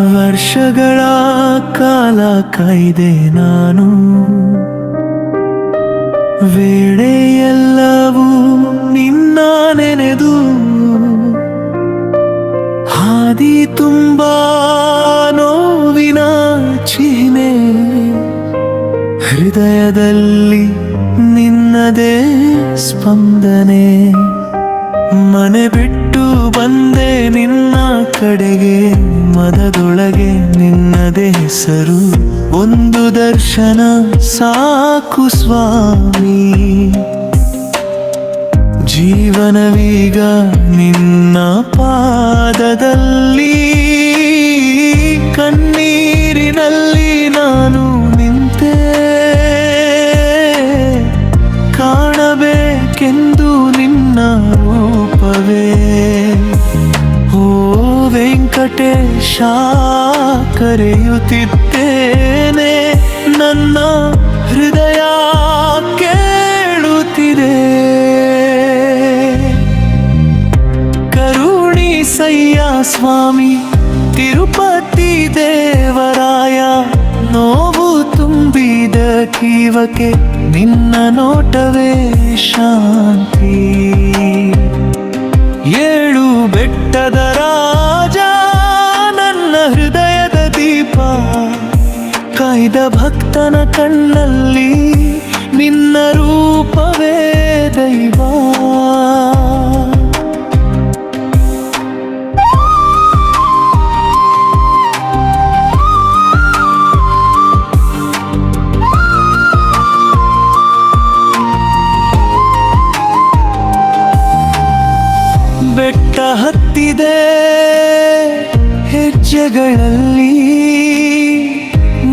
ವರ್ಷಗಳ ಕಾಲ ಕಾಯ್ದೆ ನಾನು, ವೇಳೆಯೆಲ್ಲವೂ ನಿನ್ನ ನೆನೆದು, ಹಾದಿ ತುಂಬಾ ನೋವಿನ ಚಿಹ್ನೆ, ಹೃದಯದಲ್ಲಿ ನಿನ್ನದೇ ಸ್ಪಂದನೆ. ಮನೆ ಬಿಟ್ಟು ಬಂದೆ ನಿನ್ನ ಕಡೆಗೆ, ಮನದೊಳಗೆ ನಿನ್ನದೇ ಹೆಸರು. ಒಂದು ದರ್ಶನ ಸಾಕು ಸ್ವಾಮಿ, ಜೀವನವೀಗ ನಿನ್ನ ಪಾದದಲ್ಲಿ. ಕಣ್ಣೀರಿನಲ್ಲಿ ನಾನು ನಿಂತೆ, ಕಾಣಬೇಕೆಂದು ನಿನ್ನ ರೂಪವೇ. ಓ ವೆಂಕಟೇಶ ಕರೆಯುತ್ತಿದ್ದೇನೆ, ನನ್ನ ಹೃದಯ ಕೇಳುತ್ತಿದೆ. ಕರುಣಿಸಯ್ಯ ಸ್ವಾಮಿ ತಿರುಪತಿ ದೇವರಾಯ, ನೋವು ತುಂಬಿದ ಜೀವಕ್ಕೆ ನಿನ್ನ ನೋಟವೇ ಶಾಂತಿ. ಏಳು ಬೆಟ್ಟದ ರಾಜ ನನ್ನ ಹೃದಯದ ದೀಪ, ಕಾಯ್ದ ಭಕ್ತನ ಕಣ್ಣಲ್ಲಿ ನಿನ್ನ ರೂಪವೇ ದೈವ. ಬೆಟ್ಟ ಹತ್ತಿದೆ ಹೆಜ್ಜೆಗಳಲ್ಲಿ,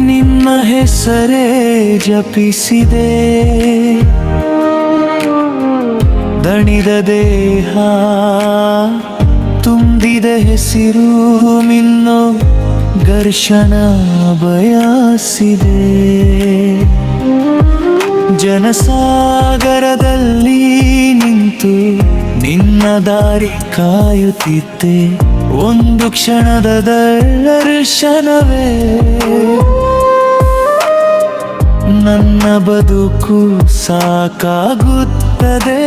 ನಿನ್ನ ಹೆಸರೇ ಜಪಿಸಿದೆ. ದಣಿದ ದೇಹ ತುಂಬಿದ ಹೆಸಿರು, ನಿನ್ನೋ ಘರ್ಷಣ ಬಯಸಿದೆ. ಜನಸಾಗರದಲ್ಲಿ ನಿಂತು ನಿನ್ನ ದಾರಿ ಕಾಯುತ್ತಿದ್ದೆ, ಒಂದು ಕ್ಷಣದ ದರ್ಶನವೇ ನನ್ನ ಬದುಕು ಸಾಕಾಗುತ್ತದೆ.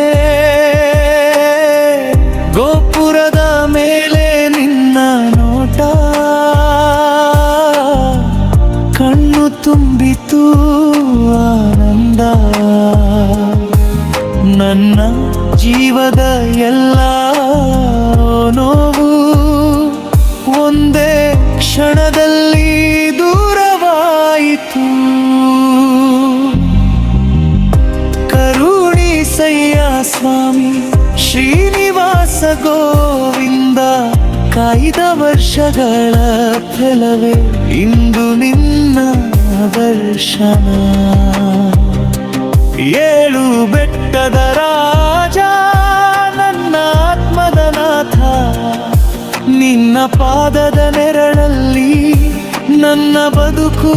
ಗೋಪುರದ ಮೇಲೆ ನಿನ್ನ ನೋಟ, ಕಣ್ಣು ತುಂಬಿತು ಆನಂದ. ನನ್ನ ಜೀವದ ಎಲ್ಲ ನೋವು ಒಂದೇ ಕ್ಷಣದಲ್ಲಿ ದೂರವಾಯಿತು. ಕರುಣಿಸಯ್ಯ ಸ್ವಾಮಿ ಶ್ರೀನಿವಾಸ ಗೋವಿಂದ, ಕಾಯ್ದ ವರ್ಷಗಳ ಫಲವೇ ಇಂದು ನಿನ್ನ ದರ್ಶನ. ಏಳು ಬೆಟ್ಟದ ರಾಜ ನನ್ನ ಆತ್ಮದ ನಾಥ, ನಿನ್ನ ಪಾದದ ನೆರಳಲ್ಲಿ ನನ್ನ ಬದುಕು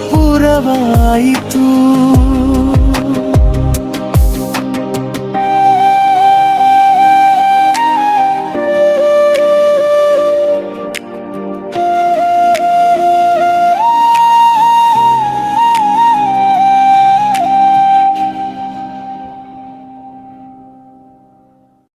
ಪೂರವಾಯಿತು.